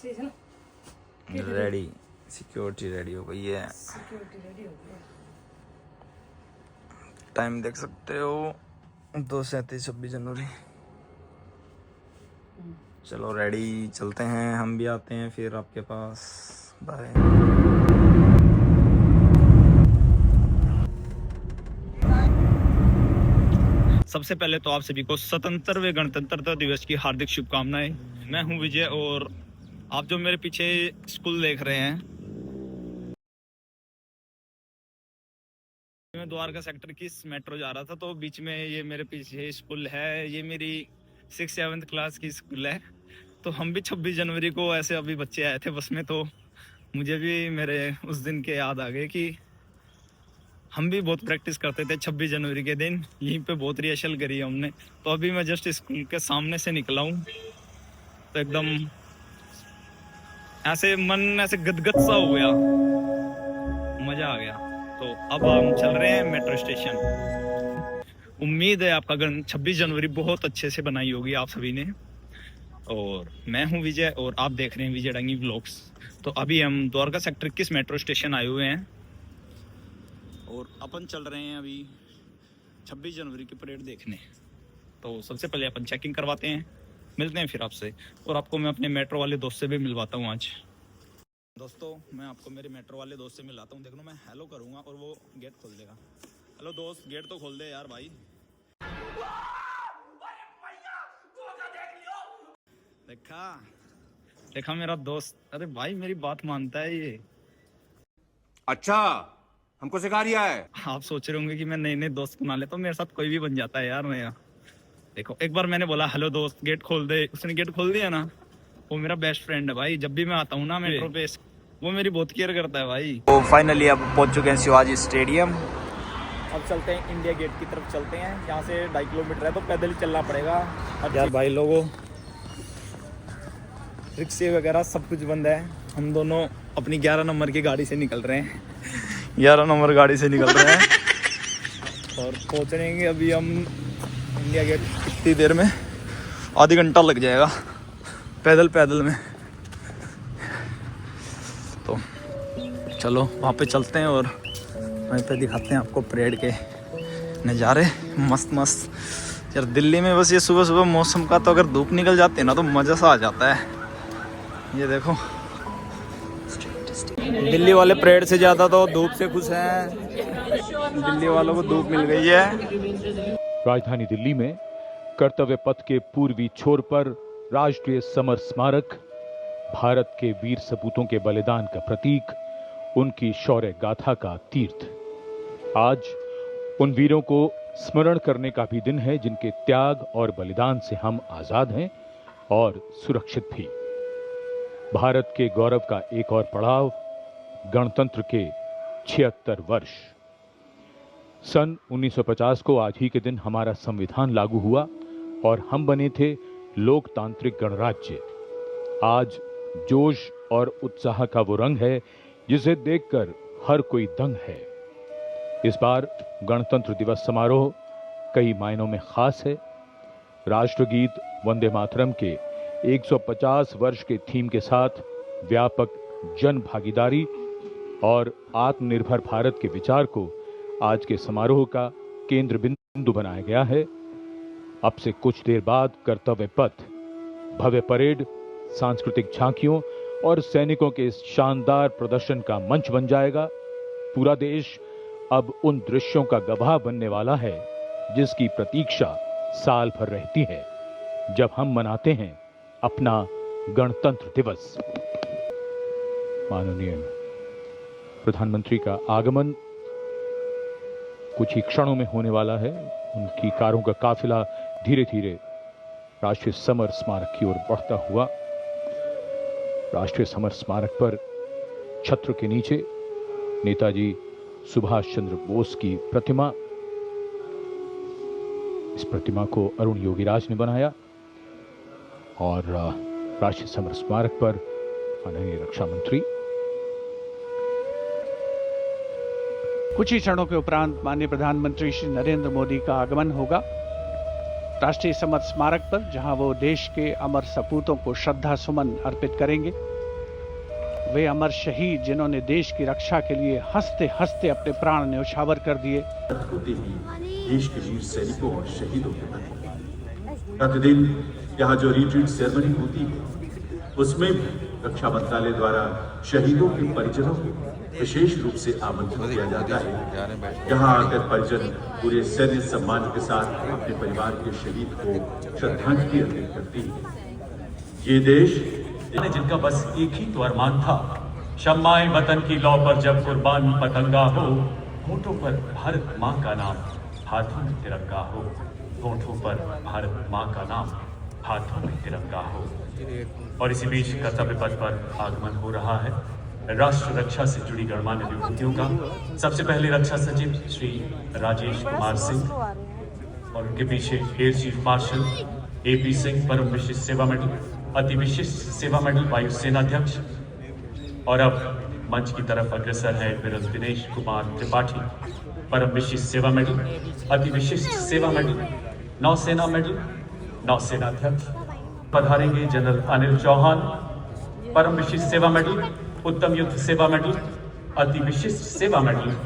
सही है ना? रेडी, सिक्योरिटी रेडी हो गई है। सिक्योरिटी रेडी हो गई। टाइम देख सकते हो 2:37 26 जनवरी। चलो रेडी, चलते हैं, हम भी आते हैं फिर आपके पास। बाय। सबसे पहले तो आप सभी को स्वतंत्रता गणतंत्रता दिवस की हार्दिक शुभकामनाएं। मैं हूं विजय और आप जो मेरे पीछे स्कूल देख रहे हैं, मैं द्वारका सेक्टर की मेट्रो जा रहा था तो बीच में ये मेरे पीछे स्कूल है। ये मेरी 6th-7th क्लास की स्कूल है। तो हम भी 26 जनवरी को ऐसे अभी बच्चे आए थे बस में, तो मुझे भी मेरे उस दिन के याद आ गए कि हम भी बहुत प्रैक्टिस करते थे 26 जनवरी के दिन। यहीं पे बहुत रिहर्सल करी है हमने। तो अभी मैं जस्ट स्कूल के सामने से निकला हूँ तो एकदम ऐसे मन ऐसे गदगद सा हो गया, मजा आ गया। तो अब हम चल रहे हैं मेट्रो स्टेशन। उम्मीद है आपका 26 जनवरी बहुत अच्छे से बनाई होगी आप सभी ने। और मैं हूँ विजय और आप देख रहे हैं विजय डांगी व्लॉग्स। तो अभी हम द्वारका सेक्टर 21 मेट्रो स्टेशन आए हुए हैं और अपन चल रहे हैं अभी 26 जनवरी की परेड देखने। तो सबसे पहले अपन चेकिंग करवाते हैं, मिलते हैं फिर आपसे। और आपको मैं अपने मेट्रो वाले दोस्त से भी मिलवाता हूँ आज। दोस्तों, मैं आपको मेरे मेट्रो वाले दोस्त से मिलाता हूँ। देख लो, मैं हेलो करूँगा और वो गेट खोल देगा। हेलो दोस्त, गेट तो खोल दे यार भाई। देखा देखा मेरा दोस्त, अरे भाई मेरी बात मानता है ये। अच्छा, हमको सिखा रिया है। आप सोच रहे होंगे कि मैं नए नए दोस्त बना लेता हूँ, मेरे साथ कोई भी बन जाता है यार नया। देखो, एक बार मैंने बोला हेलो दोस्त गेट खोल दे, उसने गेट खोल दिया ना। वो मेरा बेस्ट फ्रेंड है भाई। जब भी मैं आता हूँ ना मेट्रो पे, वो मेरी बहुत केयर करता है भाई। तो फाइनली अब पहुंच चुके हैं शिवाजी स्टेडियम। अब चलते हैं इंडिया गेट की तरफ चलते हैं। यहाँ से 2.5 किलोमीटर है तो पैदल ही चलना पड़ेगा यार भाई लोगों। रिक्शे वगैरह सब कुछ बंद है। हम दोनों अपनी 11 नंबर की गाड़ी से निकल रहे हैं। 11 नंबर गाड़ी से निकल रहे हैं और पहुंचेंगे अभी हम इंडिया गेट कितनी देर में, आधी घंटा लग जाएगा पैदल में। तो चलो वहाँ पे चलते हैं और वहीं पे दिखाते हैं आपको परेड के नज़ारे। मस्त यार। दिल्ली में बस ये सुबह सुबह मौसम का, तो अगर धूप निकल जाती है ना तो मज़ा सा आ जाता है। ये देखो, दिल्ली वाले परेड से ज़्यादा तो धूप से खुश हैं। दिल्ली वालों को धूप मिल गई है। राजधानी दिल्ली में कर्तव्य पथ के पूर्वी छोर पर राष्ट्रीय समर स्मारक, भारत के वीर सपूतों के बलिदान का प्रतीक, उनकी शौर्य गाथा का तीर्थ। आज उन वीरों को स्मरण करने का भी दिन है जिनके त्याग और बलिदान से हम आजाद हैं और सुरक्षित भी। भारत के गौरव का एक और पड़ाव, गणतंत्र के 76 वर्ष। सन 1950 को आज ही के दिन हमारा संविधान लागू हुआ और हम बने थे लोकतांत्रिक गणराज्य। आज जोश और उत्साह का वो रंग है जिसे देखकर हर कोई दंग है। इस बार गणतंत्र दिवस समारोह कई मायनों में खास है। राष्ट्रगीत वंदे मातरम के 150 वर्ष के थीम के साथ व्यापक जन भागीदारी और आत्मनिर्भर भारत के विचार को आज के समारोह का केंद्र बिंदु बनाया गया है। अब से कुछ देर बाद कर्तव्य पथ, भव्य परेड, सांस्कृतिक झांकियों और सैनिकों के इस शानदार प्रदर्शन का मंच बन जाएगा। पूरा देश अब उन दृश्यों का गवाह बनने वाला है जिसकी प्रतीक्षा साल भर रहती है, जब हम मनाते हैं अपना गणतंत्र दिवस। माननीय प्रधानमंत्री का आगमन कुछ ही क्षणों में होने वाला है। उनकी कारों का काफिला धीरे धीरे राष्ट्रीय समर स्मारक की ओर बढ़ता हुआ। राष्ट्रीय समर स्मारक पर छत्र के नीचे नेताजी सुभाष चंद्र बोस की प्रतिमा, इस प्रतिमा को अरुण योगीराज ने बनाया और राष्ट्रीय समर स्मारक पर माननीय रक्षा मंत्री। कुछ ही क्षणों के उपरांत माननीय प्रधानमंत्री श्री नरेंद्र मोदी का आगमन होगा राष्ट्रीय समर स्मारक पर, जहां वो देश के अमर सपूतों को श्रद्धा सुमन अर्पित करेंगे। वे अमर शहीद जिन्होंने देश की रक्षा के लिए हंसते हंसते अपने प्राण न्यौछावर कर दिए। होते ही देश के वीर सैनिकों और शहीदों के प्रति प्रतिदिन यहाँ जो रिट्रीट सेरेमनी होती है उसमें भी रक्षा मंत्रालय द्वारा शहीदों के परिजनों को विशेष रूप से आमंत्रित किया जाता है। यहाँ आकर परिजन पूरे सैन्य सम्मान के साथ अपने परिवार के शहीद को श्रद्धांजलि अर्पित करती है। ये देश जिनका बस एक ही तो अरमान था, शम्माए वतन की लौ पर जब कुर्बान पतंगा हो, होठों पर भारत माँ का नाम, हाथों में तिरंगा हो, होठों पर भारत माँ का नाम, हाथों में तिरंगा हो। और इसी बीच कर्तव्य पथ पर आगमन हो रहा है राष्ट्र रक्षा से जुड़ी गणमान्य विभूतियों का। सबसे पहले रक्षा सचिव श्री राजेश कुमार सिंह और उनके पीछे air chief marshal AP Singh परम विशिष्ट सेवा मेडल, अति विशिष्ट सेवा मेडल वायुसेना अध्यक्ष। और अब मंच की तरफ अग्रसर है एडमिरल दिनेश कुमार त्रिपाठी, परम विशिष्ट सेवा मेडल, अति विशिष्ट सेवा मेडल, नौसेना मेडल, नौसेना अध्यक्ष। पधारेंगे जनरल अनिल चौहान, परम विशिष्ट सेवा मेडल, उत्तम युद्ध सेवा मेडल, अति विशिष्ट सेवा मेडल,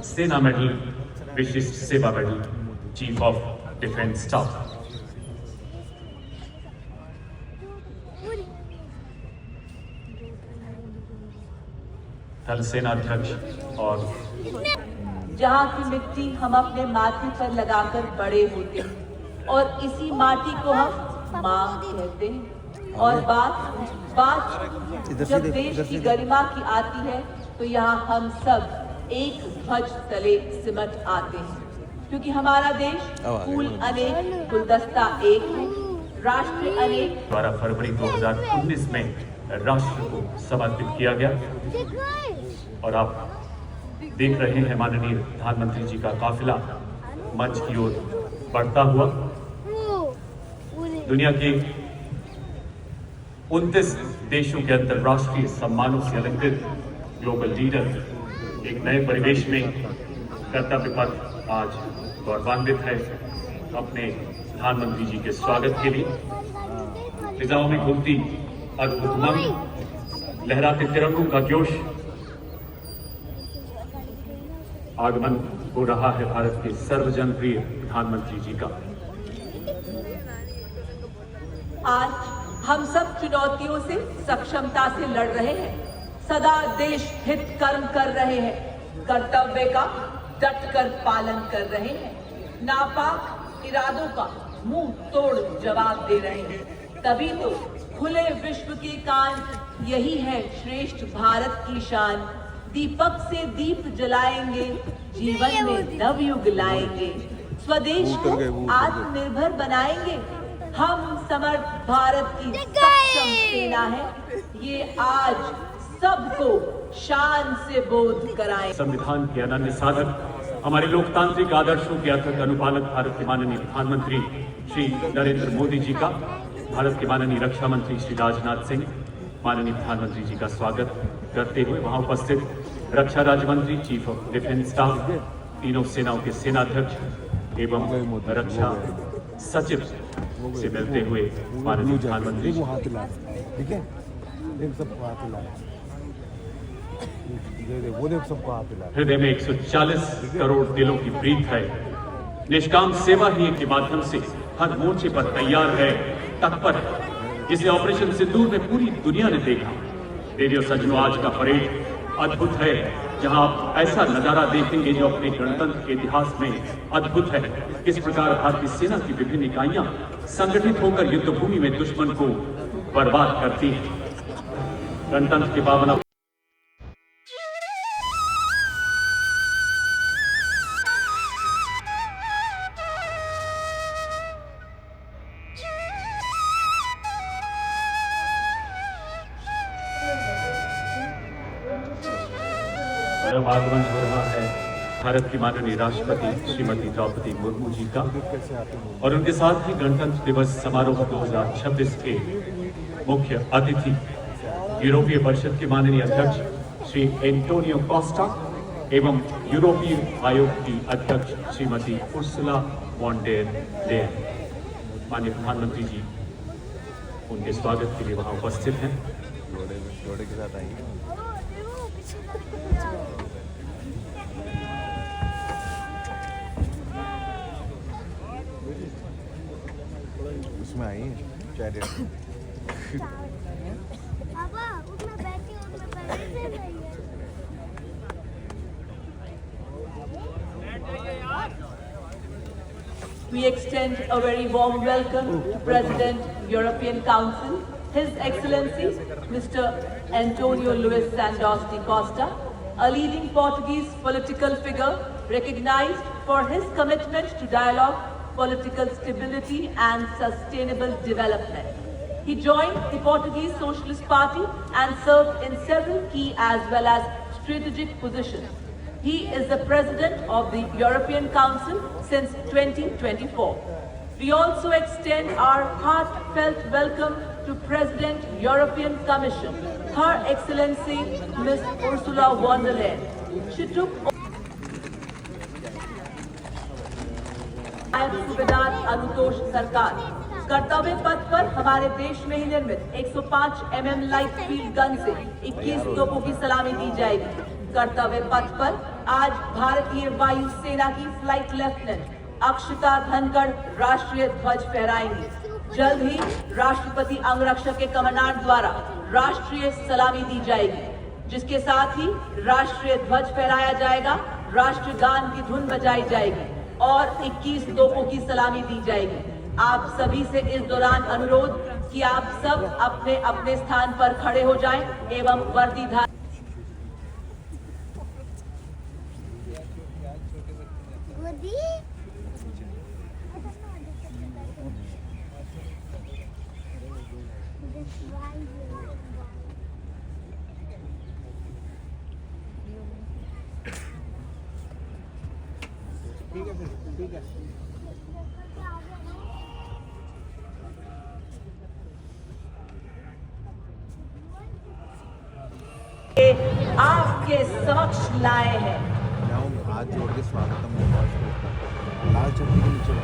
सेना मेडल, विशिष्ट सेवा medal, chief of defence staff. थल सेना अध्यक्ष और जहाँ की मिट्टी हम अपने माथे पर लगाकर बड़े होते हैं और इसी माटी को हम माँ कहते हैं। और बात जब देश की गरिमा की आती है तो यहाँ हम सब एक ध्वज तले सिमट आते हैं, क्योंकि हमारा देश फूल अनेक गुलदस्ता एक है, राष्ट्र अनेक। 12 फरवरी 2019 में राष्ट्र को समर्पित किया गया। और आप देख रहे हैं माननीय प्रधानमंत्री जी का काफिला मंच की ओर बढ़ता हुआ। दुनिया के 29 देशों के अंतर्राष्ट्रीय सम्मानों से अलंकृत ग्लोबल लीडर एक नए परिवेश में कर्तव्य पथ आज गौरवान्वित है अपने प्रधानमंत्री जी के स्वागत के लिए। फिजाओं में घूमती अद्भुत उमंग, लहराते तिरंगों का जोश, आगमन हो रहा है भारत के सर्वजनप्रिय प्रधानमंत्री जी का। आज हम सब चुनौतियों से सक्षमता से लड़ रहे हैं, सदा देश हित कर्म कर रहे हैं, कर्तव्य का डट कर पालन कर रहे हैं, नापाक इरादों का मुंह तोड़ जवाब दे रहे हैं। तभी तो खुले विश्व के कान, यही है श्रेष्ठ भारत की शान। दीपक से दीप जलाएंगे, जीवन में नवयुग लाएंगे, स्वदेश को आत्मनिर्भर बनाएंगे। हम समर्थ भारत की सक्षम सेना है, ये आज सबको शान से बोध कराए। संविधान के अनन्य साधक, हमारे लोकतांत्रिक आदर्शों के अथक अनुपालक भारत के माननीय प्रधानमंत्री श्री नरेंद्र मोदी जी का, भारत के माननीय रक्षा मंत्री श्री राजनाथ सिंह, माननीय प्रधानमंत्री जी का स्वागत करते हुए वहां उपस्थित रक्षा राज्य मंत्री, चीफ ऑफ डिफेंस स्टाफ, तीनों सेनाओं के सेनाध्यक्ष एवं रक्षा सचिव से मिलते हुए माननीय प्रधानमंत्री हृदय में 140 करोड़ दिलों की प्रीत है। निष्काम सेवा ही के माध्यम से हर मोर्चे पर तैयार है, तत्पर है, जिसे ऑपरेशन सिंदूर में पूरी दुनिया ने देखा। रेडियो सज्जनों, आज का परेड अद्भुत है, जहां आप ऐसा नजारा देखेंगे जो अपने गणतंत्र के इतिहास में अद्भुत है। किस प्रकार भारतीय सेना की विभिन्न इकाइयां संगठित होकर युद्ध भूमि में दुश्मन को बर्बाद करती हैं। गणतंत्र के पावन आगमन हो रहा है भारत की माननीय राष्ट्रपति श्रीमती द्रौपदी मुर्मू जी का, और उनके साथ ही गणतंत्र दिवस समारोह 2026 के मुख्य अतिथि यूरोपीय परिषद के माननीय अध्यक्ष श्री एंटोनियो कोस्टा एवं यूरोपीय आयोग की अध्यक्ष Shrimati Ursula von der Leyen. माननीय प्रधानमंत्री जी उनके स्वागत के लिए वहां उपस्थित हैं। जोड़े के साथ आएंगे। उसमें आई है चैरियट। पापा उसमें बैठी हूँ मैं पहले से नहीं है। We extend a very warm welcome to President, European Council, His Excellency, Mr. Antonio Luis Santos da Costa, a leading Portuguese political figure recognized for his commitment to dialogue, political stability and sustainable development. He joined the Portuguese Socialist Party and served in several key as well as strategic positions. He is the President of the European Council since 2024. We also extend our heartfelt welcome to President, European Commission, Her Excellency Ms. Ursula von der Leyen. She took सूबेदार अनुतोष सरकार कर्तव्य पथ पर हमारे देश में ही निर्मित 105 mm light field gun से 21 तोपों की सलामी दी जाएगी। कर्तव्य पथ पर आज भारतीय वायु सेना की फ्लाइट लेफ्टिनेंट अक्षता धनखड़ राष्ट्रीय ध्वज फहराएंगी। जल्द ही राष्ट्रपति अंगरक्षक के कमांडेंट द्वारा राष्ट्रीय सलामी दी जाएगी, जिसके साथ ही राष्ट्रीय ध्वज फहराया जाएगा, राष्ट्रगान की धुन बजाई जाएगी और 21 तोपों की सलामी दी जाएगी। आप सभी से इस दौरान अनुरोध कि आप सब अपने अपने स्थान पर खड़े हो जाएं एवं वर्दी धारण आपके समक्ष लाए हैं। हाथ जोड़ के स्वागतम लाल चट्टी के नीचे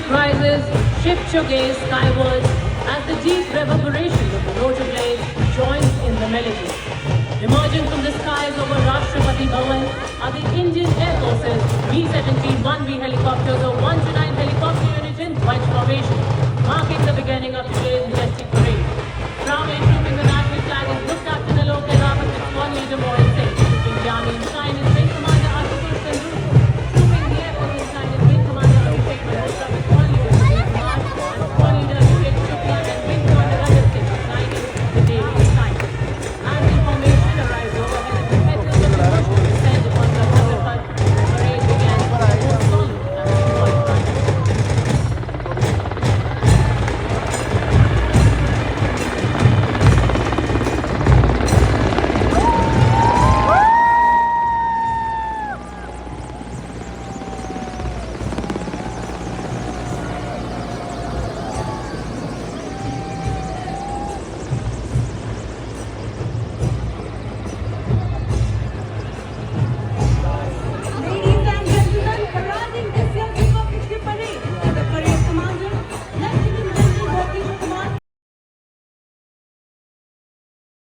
Rises, shift your gaze skyward as the deep reverberations of the rotor blades join in the melody. Emerging from the skies over Rashtrapati Bhavan are the Indian Air Force's B-17 1B helicopters or 1-9 helicopter unit in white formation, marking the beginning of today's